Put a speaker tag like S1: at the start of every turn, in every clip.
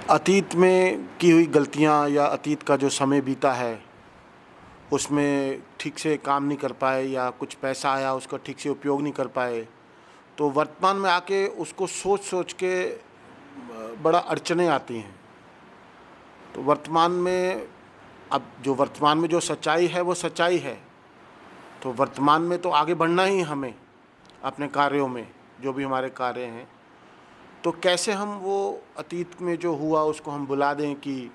S1: अतीत में की हुई गलतियाँ या अतीत का जो समय बीता है उसमें ठीक से काम नहीं कर पाए या कुछ पैसा आया उसका ठीक से उपयोग नहीं कर पाए, तो वर्तमान में आके उसको सोच सोच के बड़ा अड़चनें आती हैं। तो वर्तमान में अब जो वर्तमान में जो सच्चाई है वो सच्चाई है, तो वर्तमान में तो आगे बढ़ना ही हमें अपने कार्यों में, जो भी हमारे कार्य हैं। तो कैसे हम वो अतीत में जो हुआ उसको हम भुला दें कि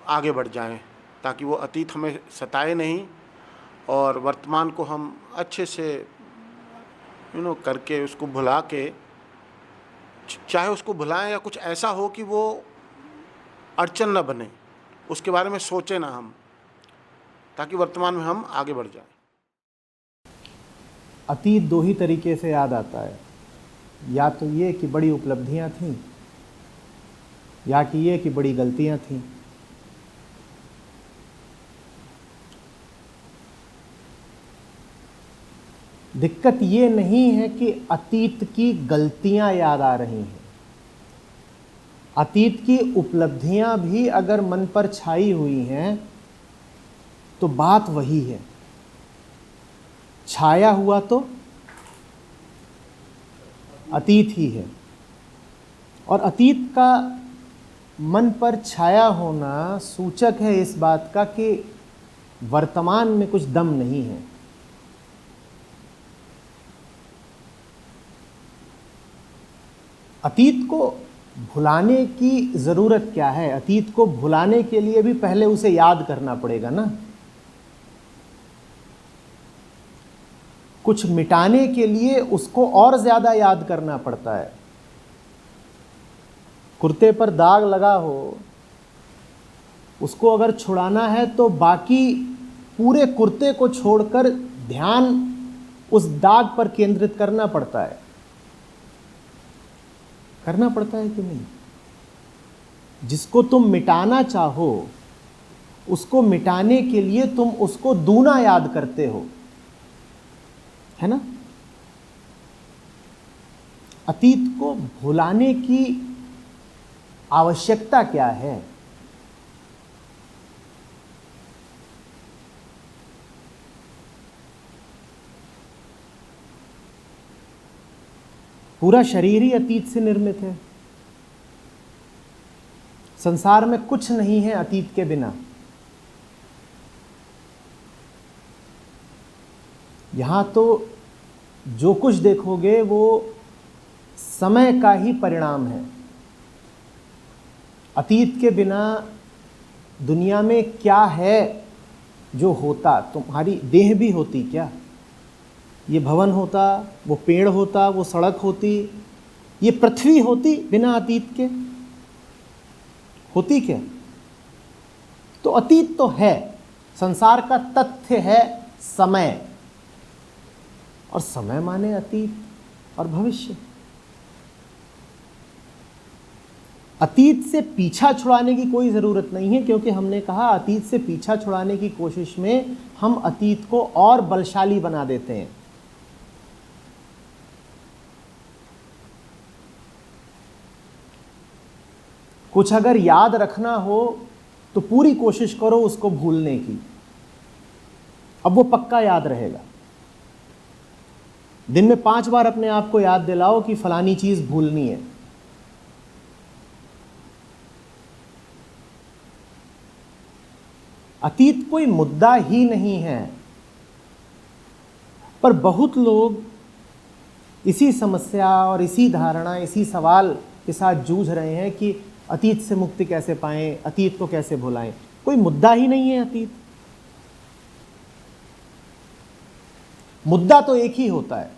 S1: आगे बढ़ जाएं, ताकि वो अतीत हमें सताए नहीं और वर्तमान को हम अच्छे से करके उसको भुला के, चाहे उसको भुलाएं या कुछ ऐसा हो कि वो अड़चन न बने, उसके बारे में सोचें ना हम, ताकि वर्तमान में हम आगे बढ़ जाएं।
S2: अतीत दो ही तरीके से याद आता है, या तो ये कि बड़ी उपलब्धियां थीं, या कि ये कि बड़ी गलतियां थीं। दिक्कत ये नहीं है कि अतीत की गलतियां याद आ रही हैं, अतीत की उपलब्धियां भी अगर मन पर छाई हुई हैं तो बात वही है। छाया हुआ तो अतीत ही है, और अतीत का मन पर छाया होना सूचक है इस बात का कि वर्तमान में कुछ दम नहीं है। अतीत को भुलाने की ज़रूरत क्या है? अतीत को भुलाने के लिए भी पहले उसे याद करना पड़ेगा ना। कुछ मिटाने के लिए उसको और ज़्यादा याद करना पड़ता है। कुर्ते पर दाग लगा हो, उसको अगर छुड़ाना है तो बाकी पूरे कुर्ते को छोड़कर ध्यान उस दाग पर केंद्रित करना पड़ता है। करना पड़ता है कि नहीं? जिसको तुम मिटाना चाहो उसको मिटाने के लिए तुम उसको दूना याद करते हो, है ना। अतीत को भुलाने की आवश्यकता क्या है? पूरा शरीर ही अतीत से निर्मित है। संसार में कुछ नहीं है अतीत के बिना। यहां तो जो कुछ देखोगे वो समय का ही परिणाम है। अतीत के बिना दुनिया में क्या है जो होता? तुम्हारी देह भी होती क्या? ये भवन होता, वो पेड़ होता, वो सड़क होती, ये पृथ्वी होती बिना अतीत के? होती क्या? तो अतीत तो है, संसार का तथ्य है समय, और समय माने अतीत और भविष्य। अतीत से पीछा छुड़ाने की कोई ज़रूरत नहीं है, क्योंकि हमने कहा अतीत से पीछा छुड़ाने की कोशिश में हम अतीत को और बलशाली बना देते हैं। कुछ अगर याद रखना हो तो पूरी कोशिश करो उसको भूलने की, अब वो पक्का याद रहेगा। दिन में 5 बार अपने आप को याद दिलाओ कि फलानी चीज भूलनी है। अतीत कोई मुद्दा ही नहीं है, पर बहुत लोग इसी समस्या और इसी धारणा, इसी सवाल के साथ जूझ रहे हैं कि अतीत से मुक्ति कैसे पाएं, अतीत को कैसे भुलाएं। कोई मुद्दा ही नहीं है अतीत। मुद्दा तो एक ही होता है,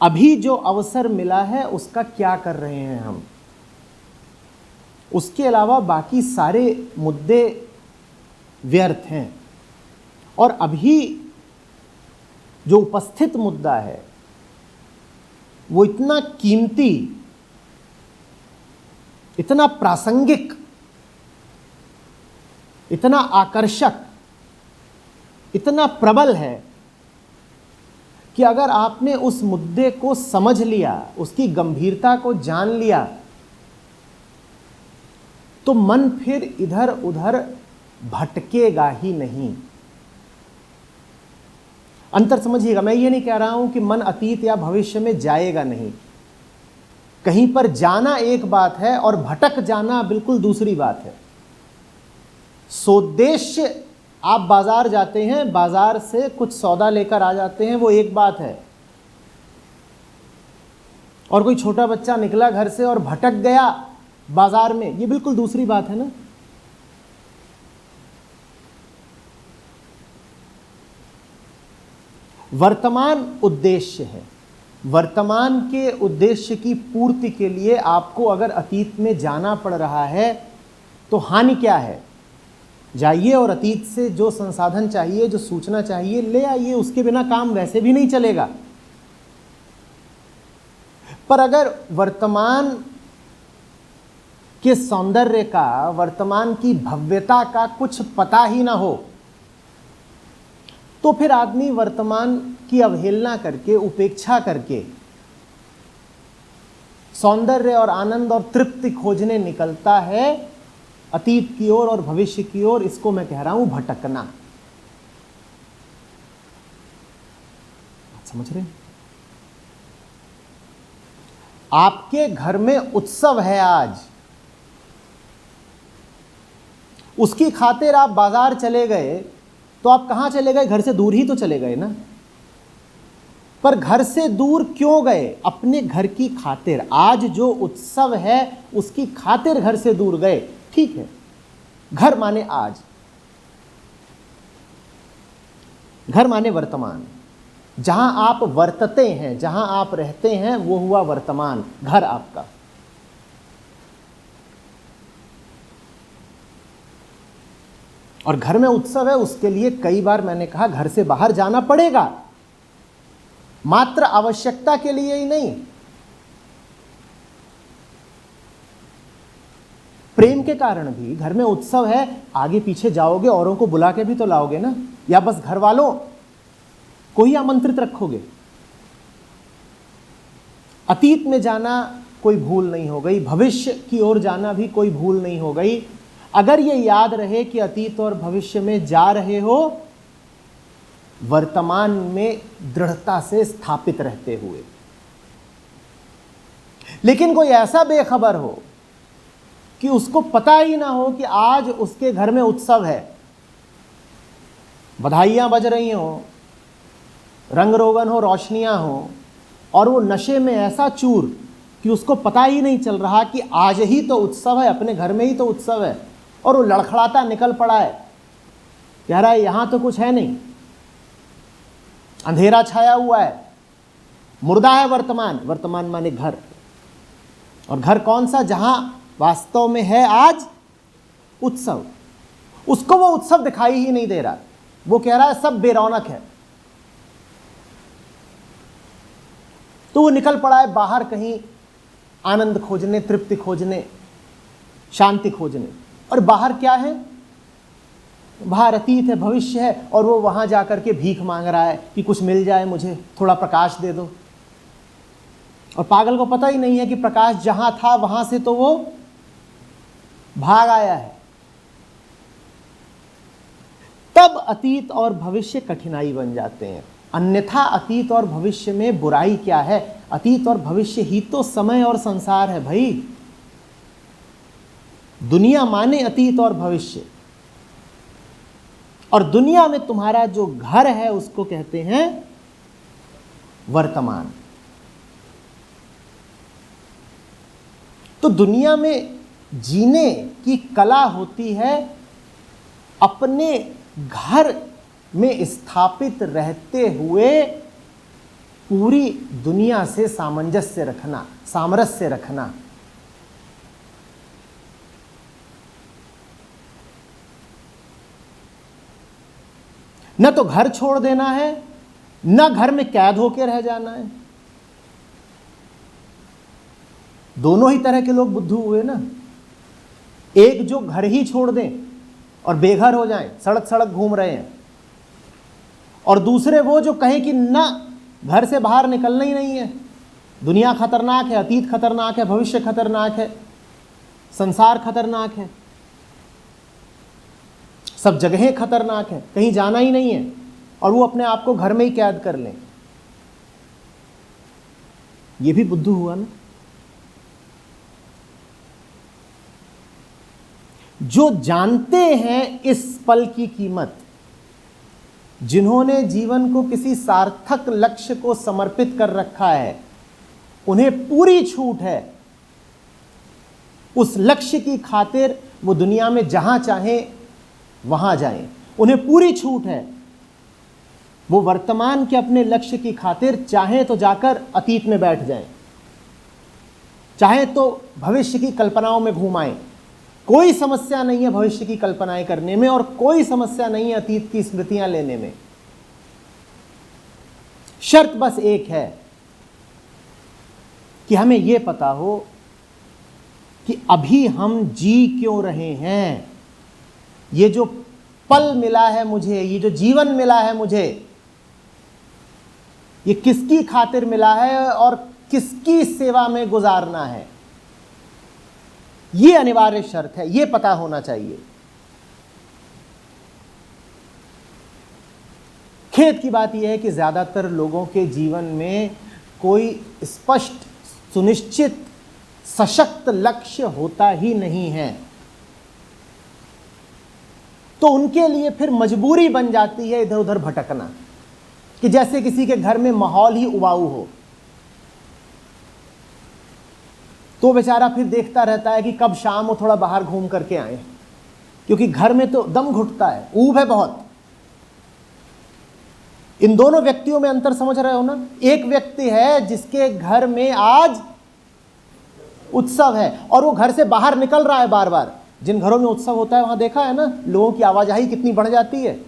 S2: अभी जो अवसर मिला है उसका क्या कर रहे हैं हम। उसके अलावा बाकी सारे मुद्दे व्यर्थ हैं। और अभी जो उपस्थित मुद्दा है वो इतना कीमती, इतना प्रासंगिक, इतना आकर्षक इतना प्रबल है कि अगर आपने उस मुद्दे को समझ लिया, उसकी गंभीरता को जान लिया, तो मन फिर इधर उधर भटकेगा ही नहीं। अंतर समझिएगा, मैं ये नहीं कह रहा हूं कि मन अतीत या भविष्य में जाएगा नहीं। कहीं पर जाना एक बात है और भटक जाना बिल्कुल दूसरी बात है। सोद्देश्य आप बाजार जाते हैं, बाजार से कुछ सौदा लेकर आ जाते हैं, वो एक बात है। और कोई छोटा बच्चा निकला घर से और भटक गया बाजार में, ये बिल्कुल दूसरी बात है ना। वर्तमान उद्देश्य है। वर्तमान के उद्देश्य की पूर्ति के लिए आपको अगर अतीत में जाना पड़ रहा है तो हानि क्या है? जाइए और अतीत से जो संसाधन चाहिए, जो सूचना चाहिए, ले आइए। उसके बिना काम वैसे भी नहीं चलेगा। पर अगर वर्तमान के सौंदर्य का, वर्तमान की भव्यता का कुछ पता ही ना हो, तो फिर आदमी वर्तमान की अवहेलना करके, उपेक्षा करके सौंदर्य और आनंद और तृप्ति खोजने निकलता है अतीत की ओर और भविष्य की ओर। इसको मैं कह रहा हूं भटकना। समझ रहे हैं? आपके घर में उत्सव है आज, उसकी खातिर आप बाजार चले गए, तो आप कहां चले गए? घर से दूर ही तो चले गए ना। पर घर से दूर क्यों गए? अपने घर की खातिर। आज जो उत्सव है उसकी खातिर घर से दूर गए, ठीक है। घर माने आज, घर माने वर्तमान। जहां आप वर्तते हैं, जहां आप रहते हैं, वो हुआ वर्तमान, घर आपका। और घर में उत्सव है, उसके लिए कई बार मैंने कहा घर से बाहर जाना पड़ेगा, मात्र आवश्यकता के लिए ही नहीं। प्रेम के कारण भी घर में उत्सव है, आगे पीछे जाओगे, औरों को बुला के भी तो लाओगे ना, या बस घर वालों को ही आमंत्रित रखोगे। अतीत में जाना कोई भूल नहीं हो गई, भविष्य की ओर जाना भी कोई भूल नहीं हो गई। अगर ये याद रहे कि अतीत और भविष्य में जा रहे हो, वर्तमान में दृढ़ता से स्थापित रहते हुए। लेकिन कोई ऐसा बेखबर हो कि उसको पता ही ना हो कि आज उसके घर में उत्सव है, बधाइयां बज रही हो, रंग रोगन हो, रोशनियां हो, और वो नशे में ऐसा चूर कि उसको पता ही नहीं चल रहा कि आज ही तो उत्सव है, अपने घर में ही तो उत्सव है, और वो लड़खड़ाता निकल पड़ा है, कह रहा है यहां तो कुछ है नहीं, अंधेरा छाया हुआ है, मुर्दा है वर्तमान। वर्तमान माने घर। और घर कौन सा? जहां वास्तव में है आज उत्सव। उसको वो उत्सव दिखाई ही नहीं दे रहा, वो कह रहा है सब बेरौनक है। तो वो निकल पड़ा है बाहर कहीं आनंद खोजने, तृप्ति खोजने, शांति खोजने। और बाहर क्या है? बाहर अतीत है, भविष्य है, और वो वहां जाकर के भीख मांग रहा है कि कुछ मिल जाए, मुझे थोड़ा प्रकाश दे दो। और पागल को पता ही नहीं है कि प्रकाश जहां था वहां से तो वो भाग आया है। तब अतीत और भविष्य कठिनाई बन जाते हैं। अन्यथा अतीत और भविष्य में बुराई क्या है? अतीत और भविष्य ही तो समय और संसार है भाई। दुनिया माने अतीत और भविष्य। और दुनिया में तुम्हारा जो घर है उसको कहते हैं वर्तमान। तो दुनिया में जीने की कला होती है अपने घर में स्थापित रहते हुए पूरी दुनिया से सामंजस्य रखना, सामरस्य रखना। न तो घर छोड़ देना है, न घर में कैद होकर रह जाना है। दोनों ही तरह के लोग बुद्धू हुए ना। एक जो घर ही छोड़ दें और बेघर हो जाएं, सड़क सड़क घूम रहे हैं, और दूसरे वो जो कहें कि ना, घर से बाहर निकलना ही नहीं है, दुनिया खतरनाक है, अतीत खतरनाक है, भविष्य खतरनाक है, संसार खतरनाक है, सब जगहें खतरनाक है, कहीं जाना ही नहीं है, और वो अपने आप को घर में ही कैद कर लें। ये भी बुद्धू हुआ ना। जो जानते हैं इस पल की कीमत, जिन्होंने जीवन को किसी सार्थक लक्ष्य को समर्पित कर रखा है, उन्हें पूरी छूट है। उस लक्ष्य की खातिर वो दुनिया में जहां चाहें वहां जाएं, उन्हें पूरी छूट है। वो वर्तमान के अपने लक्ष्य की खातिर चाहें तो जाकर अतीत में बैठ जाएं, चाहें तो भविष्य की कल्पनाओं में घूम आएं। कोई समस्या नहीं है भविष्य की कल्पनाएं करने में, और कोई समस्या नहीं है अतीत की स्मृतियां लेने में। शर्त बस एक है कि हमें यह पता हो कि अभी हम जी क्यों रहे हैं। ये जो पल मिला है मुझे, ये जो जीवन मिला है मुझे, ये किसकी खातिर मिला है और किसकी सेवा में गुजारना है, ये अनिवार्य शर्त है। ये पता होना चाहिए। खेद की बात यह है कि ज्यादातर लोगों के जीवन में कोई स्पष्ट, सुनिश्चित, सशक्त लक्ष्य होता ही नहीं है। तो उनके लिए फिर मजबूरी बन जाती है इधर उधर भटकना, कि जैसे किसी के घर में माहौल ही उबाऊ हो। तो बेचारा फिर देखता रहता है कि कब शाम हो, थोड़ा बाहर घूम करके आए, क्योंकि घर में तो दम घुटता है, ऊब है बहुत। इन दोनों व्यक्तियों में अंतर समझ रहे हो ना। एक व्यक्ति है जिसके घर में आज उत्सव है और वो घर से बाहर निकल रहा है बार बार। जिन घरों में उत्सव होता है वहां देखा है ना, लोगों की आवाजाही कितनी बढ़ जाती है,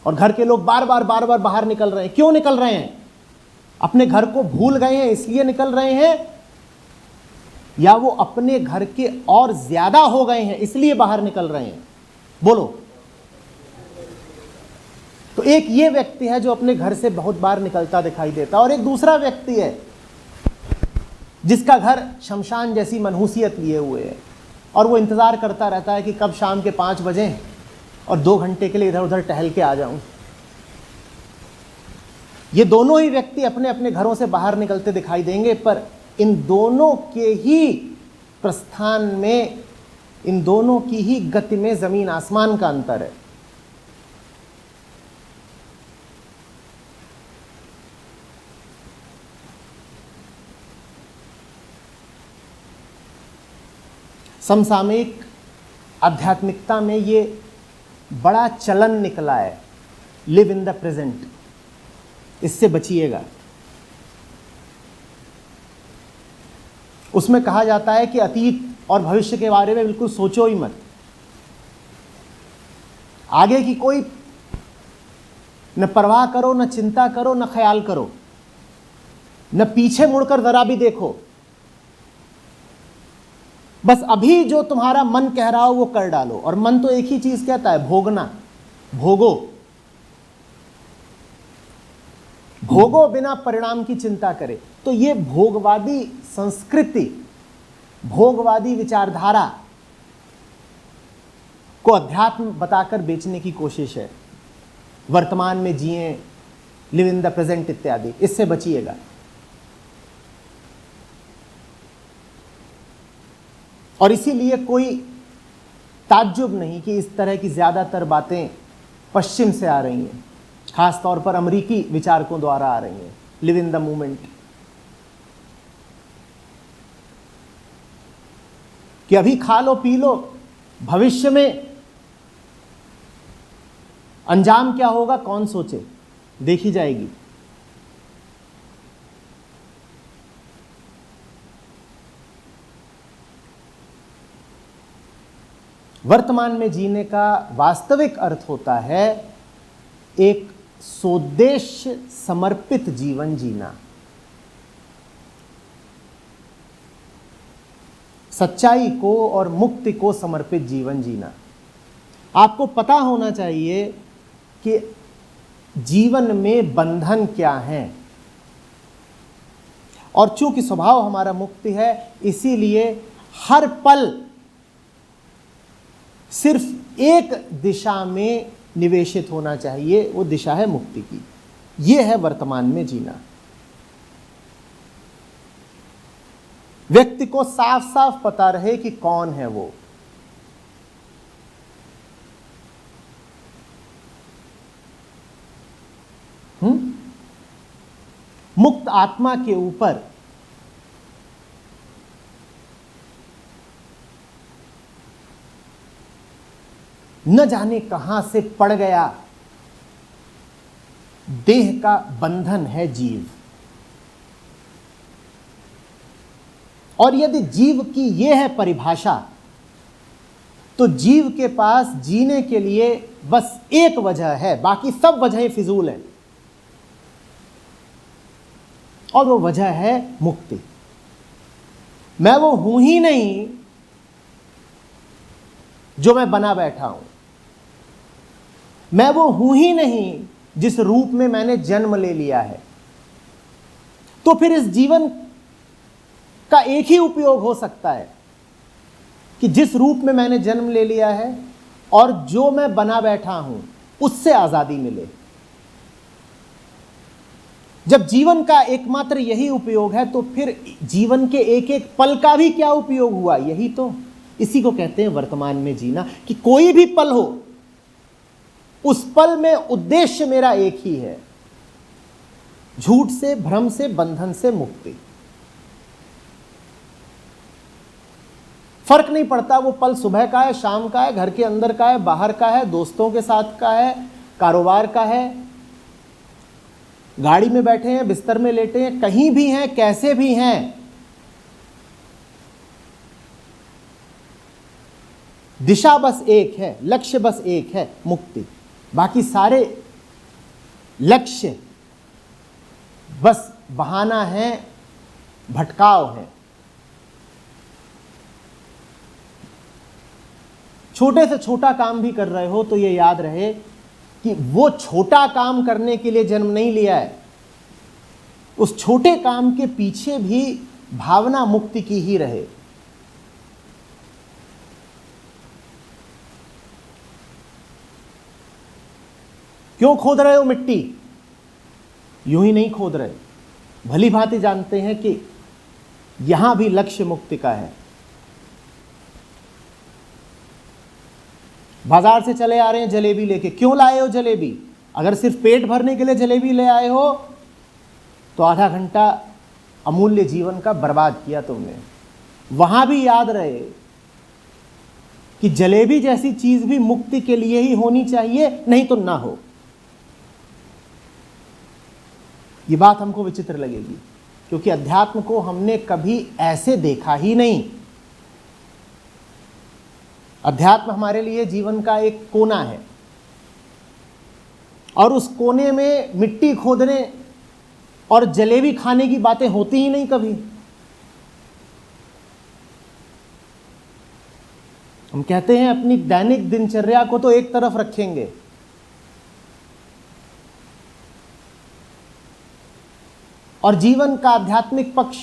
S2: और घर के लोग बार बार बाहर निकल रहे हैं। क्यों निकल रहे हैं? अपने घर को भूल गए हैं इसलिए निकल रहे हैं, या वो अपने घर के और ज्यादा हो गए हैं इसलिए बाहर निकल रहे हैं? बोलो। तो एक ये व्यक्ति है जो अपने घर से बहुत बार निकलता दिखाई देता, और एक दूसरा व्यक्ति है जिसका घर शमशान जैसी मनहूसियत लिए हुए है, और वो इंतजार करता रहता है कि कब शाम के 5 बजे और 2 घंटे के लिए इधर उधर टहल के आ जाऊं। ये दोनों ही व्यक्ति अपने अपने घरों से बाहर निकलते दिखाई देंगे, पर इन दोनों के ही प्रस्थान में, इन दोनों की ही गति में जमीन आसमान का अंतर है। समसामयिक आध्यात्मिकता में ये बड़ा चलन निकला है, लिव इन द प्रेजेंट। इससे बचिएगा। उसमें कहा जाता है कि अतीत और भविष्य के बारे में बिल्कुल सोचो ही मत। आगे की कोई न परवाह करो, न चिंता करो, न ख्याल करो, न पीछे मुड़कर जरा भी देखो। बस अभी जो तुम्हारा मन कह रहा हो वो कर डालो। और मन तो एक ही चीज कहता है, भोगना। भोगो, भोगो बिना परिणाम की चिंता करे। तो ये भोगवादी संस्कृति, भोगवादी विचारधारा को अध्यात्म बताकर बेचने की कोशिश है। वर्तमान में जिए, लिव इन द प्रेजेंट इत्यादि। इससे बचिएगा। और इसीलिए कोई ताज्जुब नहीं कि इस तरह की ज्यादातर बातें पश्चिम से आ रही हैं, खास तौर पर अमेरिकी विचारकों द्वारा आ रही हैं। लिव इन द मोमेंट, कि अभी खा लो पी लो, भविष्य में अंजाम क्या होगा कौन सोचे, देखी जाएगी। वर्तमान में जीने का वास्तविक अर्थ होता है एक सोद्देश्य समर्पित जीवन जीना। सच्चाई को और मुक्ति को समर्पित जीवन जीना। आपको पता होना चाहिए कि जीवन में बंधन क्या हैं। और चूंकि स्वभाव हमारा मुक्ति है, इसीलिए हर पल सिर्फ एक दिशा में निवेशित होना चाहिए, वो दिशा है मुक्ति की। यह है वर्तमान में जीना। व्यक्ति को साफ साफ पता रहे कि कौन है वो। मुक्त आत्मा के ऊपर न जाने कहां से पड़ गया देह का बंधन है जीव। और यदि जीव की यह है परिभाषा, तो जीव के पास जीने के लिए बस एक वजह है, बाकी सब वजहें फिजूल हैं। और वो वजह है मुक्ति। मैं वो हूं ही नहीं जो मैं बना बैठा हूं। मैं वो हूं ही नहीं जिस रूप में मैंने जन्म ले लिया है। तो फिर इस जीवन का एक ही उपयोग हो सकता है कि जिस रूप में मैंने जन्म ले लिया है और जो मैं बना बैठा हूं, उससे आजादी मिले। जब जीवन का एकमात्र यही उपयोग है, तो फिर जीवन के एक एक पल का भी क्या उपयोग हुआ? यही तो, इसी को कहते हैं वर्तमान में जीना। कि कोई भी पल हो, उस पल में उद्देश्य मेरा एक ही है, झूठ से, भ्रम से, बंधन से मुक्ति। फर्क नहीं पड़ता वो पल सुबह का है, शाम का है, घर के अंदर का है, बाहर का है, दोस्तों के साथ का है, कारोबार का है, गाड़ी में बैठे हैं, बिस्तर में लेटे हैं, कहीं भी हैं, कैसे भी हैं। दिशा बस एक है, लक्ष्य बस एक है, मुक्ति। बाकी सारे लक्ष्य बस बहाना है, भटकाव है। छोटे से छोटा काम भी कर रहे हो तो ये याद रहे कि वो छोटा काम करने के लिए जन्म नहीं लिया है। उस छोटे काम के पीछे भी भावना मुक्ति की ही रहे। क्यों खोद रहे हो मिट्टी? यूं ही नहीं खोद रहे, भली भांति जानते हैं कि यहां भी लक्ष्य मुक्ति का है। बाजार से चले आ रहे हैं जलेबी लेके, क्यों लाए हो जलेबी? अगर सिर्फ पेट भरने के लिए जलेबी ले आए हो तो आधा घंटा अमूल्य जीवन का बर्बाद किया तुमने। वहां भी याद रहे कि जलेबी जैसी चीज भी मुक्ति के लिए ही होनी चाहिए, नहीं तो ना हो। ये बात हमको विचित्र लगेगी, क्योंकि अध्यात्म को हमने कभी ऐसे देखा ही नहीं। अध्यात्म हमारे लिए जीवन का एक कोना है, और उस कोने में मिट्टी खोदने और जलेबी खाने की बातें होती ही नहीं कभी। हम कहते हैं अपनी दैनिक दिनचर्या को तो एक तरफ रखेंगे, और जीवन का आध्यात्मिक पक्ष,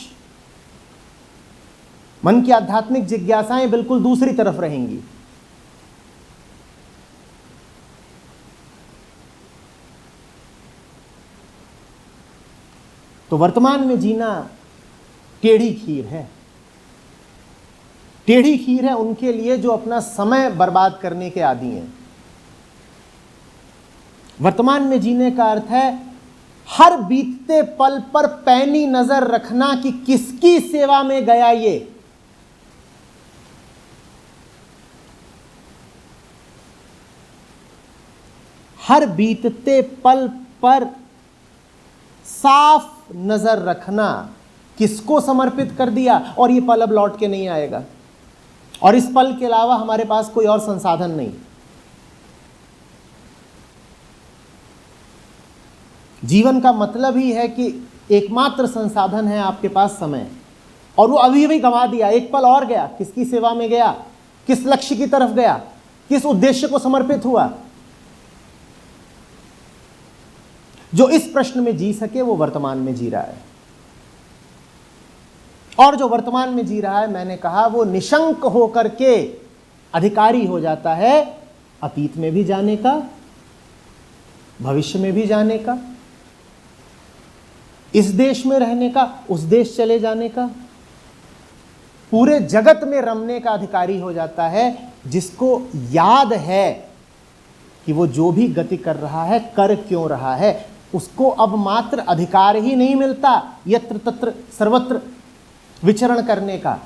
S2: मन की आध्यात्मिक जिज्ञासाएं बिल्कुल दूसरी तरफ रहेंगी। तो वर्तमान में जीना टेढ़ी खीर है। टेढ़ी खीर है उनके लिए जो अपना समय बर्बाद करने के आदी हैं। वर्तमान में जीने का अर्थ है हर बीतते पल पर पैनी नजर रखना कि किसकी सेवा में गया ये। हर बीतते पल पर साफ नजर रखना, किसको समर्पित कर दिया, और ये पल अब लौट के नहीं आएगा, और इस पल के अलावा हमारे पास कोई और संसाधन नहीं। जीवन का मतलब ही है कि एकमात्र संसाधन है आपके पास समय, और वो अभी भी गंवा दिया। एक पल और गया, किसकी सेवा में गया, किस लक्ष्य की तरफ गया, किस उद्देश्य को समर्पित हुआ। जो इस प्रश्न में जी सके वो वर्तमान में जी रहा है, और जो वर्तमान में जी रहा है, मैंने कहा, वो निशंक होकर के अधिकारी हो जाता है अतीत में भी जाने का, भविष्य में भी जाने का, इस देश में रहने का, उस देश चले जाने का, पूरे जगत में रमने का अधिकारी हो जाता है, जिसको याद है कि वो जो भी गति कर रहा है कर क्यों रहा है। उसको अब मात्र अधिकार ही नहीं मिलता यत्र तत्र सर्वत्र विचरण करने का,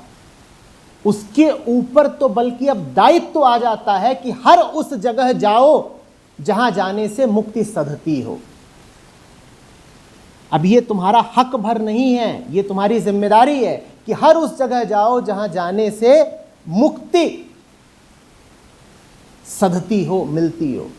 S2: उसके ऊपर तो बल्कि अब दायित्व आ जाता है कि हर उस जगह जाओ जहां जाने से मुक्ति सधती हो। अब ये तुम्हारा हक भर नहीं है, ये तुम्हारी जिम्मेदारी है कि हर उस जगह जाओ जहां जाने से मुक्ति सधती हो, मिलती हो।